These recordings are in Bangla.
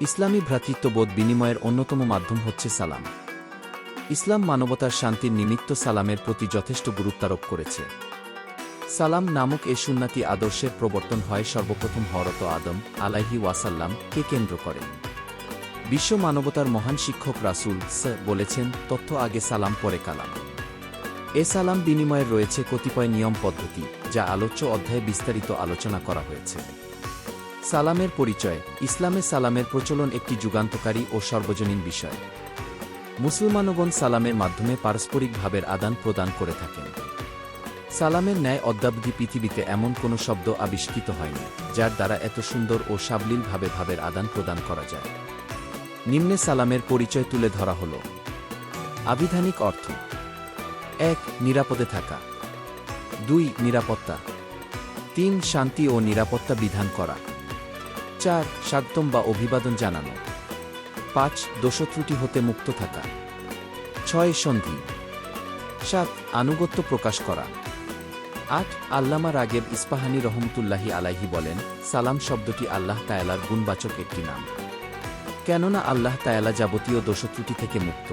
ইসলামী ভ্রাতৃত্ববোধ বিনিময়ের অন্যতম মাধ্যম হচ্ছে সালাম। ইসলাম মানবতার শান্তির নিমিত্ত সালামের প্রতি যথেষ্ট গুরুত্বারোপ করেছে। সালাম নামক এ সুন্নাতি আদর্শের প্রবর্তন হয় সর্বপ্রথম হযরত আদম আলাইহি ওয়াসাল্লাম কে কেন্দ্র করে। বিশ্ব মানবতার মহান শিক্ষক রাসূল বলেছেন, তথ্য আগে সালাম পরে কালাম। এ সালাম বিনিময়ের রয়েছে কতিপয় নিয়ম পদ্ধতি, যা আলোচ্য অধ্যায়ে বিস্তারিত আলোচনা করা হয়েছে। সালামের পরিচয়। ইসলামে সালামের প্রচলন একটি যুগান্তকারী ও সর্বজনীন বিষয়। মুসলমানগণ সালামের মাধ্যমে পারস্পরিক ভাবের আদান প্রদান করে থাকেন। সালামের ন্যায় অদ্যাবধি পৃথিবীতে এমন কোনো শব্দ আবিষ্কৃত হয়নি, যার দ্বারা এত সুন্দর ও সাবলীলভাবে ভাবের আদান প্রদান করা যায়। নিম্নে সালামের পরিচয় তুলে ধরা হল। আবিধানিক অর্থ: ১. নিরাপদে থাকা। ২. নিরাপত্তা। ৩. শান্তি ও নিরাপত্তা বিধান করা। ৪. স্বাগতম বা অভিবাদন জানানো। ৫. দোষত্রুটি হতে মুক্ত থাকা। ৬. সন্ধি। ৭. আনুগত্য প্রকাশ করা। ৮. আল্লামা রাগেব ইস্পাহানী রহমতুল্লাহি আলাইহি বলেন, সালাম শব্দটি আল্লাহ তায়ালার গুণবাচক একটি নাম, কেননা আল্লাহ তায়ালা যাবতীয় দোষত্রুটি থেকে মুক্ত।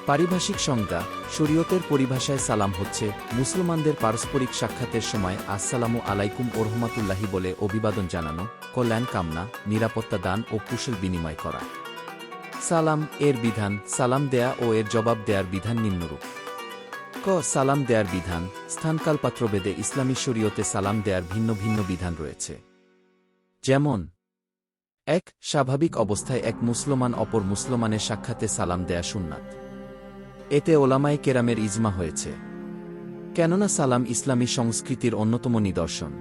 পারিভাষিক সংজ্ঞা: শরীয়তের পরিভাষায় সালাম হচ্ছে মুসলমানদের পারস্পরিক সাক্ষাতের সময় আসসালামু আলাইকুম ওরহমাতুল্লাহি বলে অভিবাদন জানানো, কল্যাণ কামনা, নিরাপত্তা দান ও কুশল বিনিময় করা। সালাম এর বিধান: সালাম দেয়া ও এর জবাব দেয়ার বিধান নিম্নরূপ। ক. সালাম দেয়ার বিধান। স্থানকালপাত্রভেদে ইসলামী শরীয়তে সালাম দেয়ার ভিন্ন ভিন্ন বিধান রয়েছে। যেমন: ১. স্বাভাবিক অবস্থায় এক মুসলমান অপর মুসলমানের সাক্ষাতে সালাম দেয়া সুন্নাত। এতে ওলামায়ে কেরামের ইজমা হয়েছে, কেননা সালাম ইসলামী সংস্কৃতির অন্যতম নিদর্শন।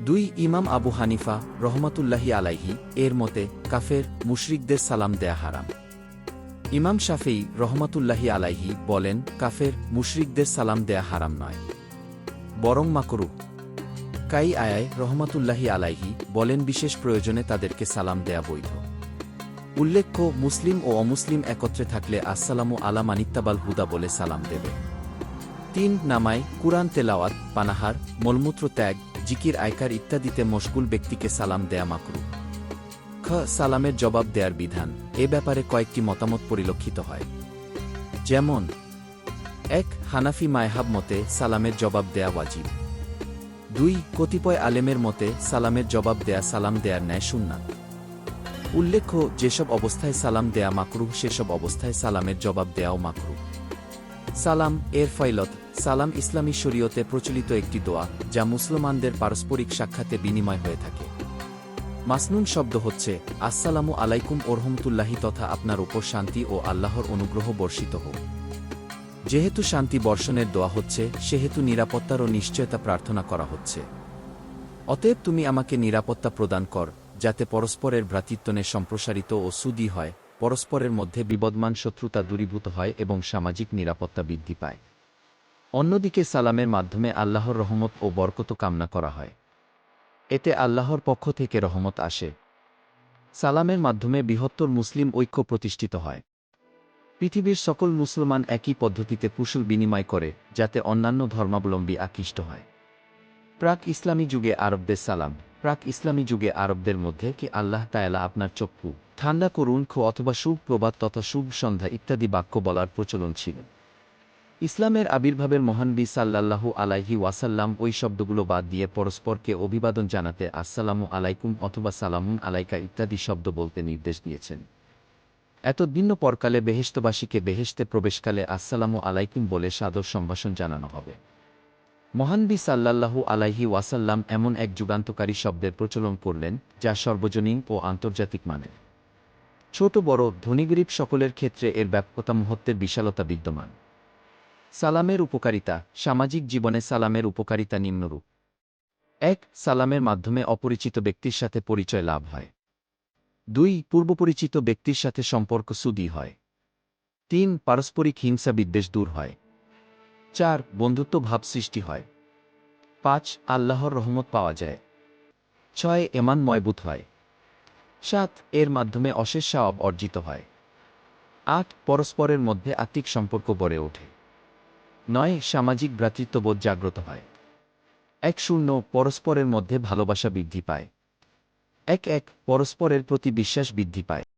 ২. ইমাম আবু হানিফা রহমাতুল্লাহি আলাইহি এর মতে কাফের মুশরিকদের সালাম দেয়া হারাম। ইমাম শাফেঈ রহমাতুল্লাহি আলাইহি বলেন, কাফের মুশরিকদের সালাম দেয়া হারাম নয়, বরং মাকরুহ। কাই আয়ায় রহমাতুল্লাহি আলাইহি বলেন, বিশেষ প্রয়োজনে তাদেরকে সালাম দেয়া বৈধ। উল্লেখ্য, মুসলিম ও অমুসলিম একত্রে থাকলে আসসালামু আলা মানিত্তাবাল হুদা বলে সালাম দেবে। ৩. নামাই, কুরআন তেলাওয়াত, পানাহার, মলমূত্র ত্যাগ, জিকির আয়কার ইত্যাদিতে মশগুল ব্যক্তিকে সালাম দেয়া মাকরুহ। খ. সালামের জবাব দেয়ার বিধান। এ ব্যাপারে কয়েকটি মতামত পরিলক্ষিত হয়। যেমন: ১. হানাফি মাযহাব মতে সালামের জবাব দেয়া ওয়াজিব। ২. কতিপয় আলেমের মতে সালামের জবাব দেয়া সালাম দেয়ার ন্যায় সুন্নাত। উল্লেখ্য, যেসব অবস্থায় সালাম দেয়া মাকরুহ সেসব অবস্থায় সালামের জবাব দেয়াও মাকরুহ। সালাম এর ফয়লত। সালাম ইসলামী শরীয়তে প্রচলিত একটি দোয়া, যা মুসলমানদের পারস্পরিক সাক্ষাতে বিনিময় হয়ে থাকে। মাসনুন শব্দ হচ্ছে আসসালামু আলাইকুম ওরহমতুল্লাহি, তথা আপনার উপর শান্তি ও আল্লাহর অনুগ্রহ বর্ষিত হোক। যেহেতু শান্তি বর্ষণের দোয়া হচ্ছে, সেহেতু নিরাপত্তারও নিশ্চয়তা প্রার্থনা করা হচ্ছে। অতএব তুমি আমাকে নিরাপত্তা প্রদান কর, যাতে পরস্পরের ভ্রাতৃত্বনে সম্প্রসারিত ও সুদী হয়, পরস্পরের মধ্যে বিবদমান শত্রুতা দূরীভূত হয় এবং সামাজিক নিরাপত্তা বৃদ্ধি পায়। অন্যদিকে সালামের মাধ্যমে আল্লাহর রহমত ও বরকত কামনা করা হয়। এতে আল্লাহর পক্ষ থেকে রহমত আসে। সালামের মাধ্যমে বৃহত্তর মুসলিম ঐক্য প্রতিষ্ঠিত হয়। পৃথিবীর সকল মুসলমান একই পদ্ধতিতে কুশল বিনিময় করে, যাতে অন্যান্য ধর্মাবলম্বী আকৃষ্ট হয়। প্রাক ইসলামী যুগে আরবদের সালাম। প্রাক ইসলামী যুগে আরবদের মধ্যে কি আল্লাহ তায়ালা আপনার চক্ষু ঠান্ডা করুন অথবা শুভ প্রভাত তথা শুভ সন্ধ্যা ইত্যাদি বাক্য বলার প্রচলন ছিল। ইসলামের আবির্ভাবের মহানবী সাল্লাল্লাহু আলাইহি ওয়াসাল্লাম ওই শব্দগুলো বাদ দিয়ে পরস্পরকে অভিবাদন জানাতে আসসালামু আলাইকুম অথবা সালামুন আলাইকা ইত্যাদি শব্দ বলতে নির্দেশ দিয়েছেন। এতদ্ভিন্ন পরকালে বেহেশতবাসীকে বেহেশতে প্রবেশকালে আসসালামু আলাইকুম বলে সাদর সম্ভাষণ জানানো হবে। মহানবী সাল্লাল্লাহু আলাইহি ওয়াসাল্লাম এমন এক যুগান্তকারী শব্দের প্রচলন করলেন, যা সর্বজনীন ও আন্তর্জাতিক মানের। ছোট বড়, ধনী গরিব সকলের ক্ষেত্রে এর ব্যাপকতা মহত্বের বিশালতা বিদ্যমান। সালামের উপকারিতা। সামাজিক জীবনে সালামের উপকারিতা নিম্নরূপ। ১. সালামের মাধ্যমে অপরিচিত ব্যক্তির সাথে পরিচয় লাভ হয়। ২. পূর্বপরিচিত ব্যক্তির সাথে সম্পর্ক সুদৃঢ় হয়। ৩. পারস্পরিক হিংসা বিদ্বেষ দূর হয়। ৪. বন্ধুত্ব ভাব সৃষ্টি হয়। ৫. আল্লাহর রহমত পাওয়া যায়। ৬. ঈমান মজবুত হয়। ৭. এর মাধ্যমে অশেষ সওয়াব অর্জিত হয়। ৮. পরস্পরের মধ্যে আত্মিক সম্পর্ক গড়ে ওঠে। ৯. সামাজিক ভ্রাতৃত্ববোধ জাগ্রত হয়। ১০. পরস্পরের মধ্যে ভালোবাসা বৃদ্ধি পায়। এক এক পরস্পরের প্রতি বিশ্বাস বৃদ্ধি পায়।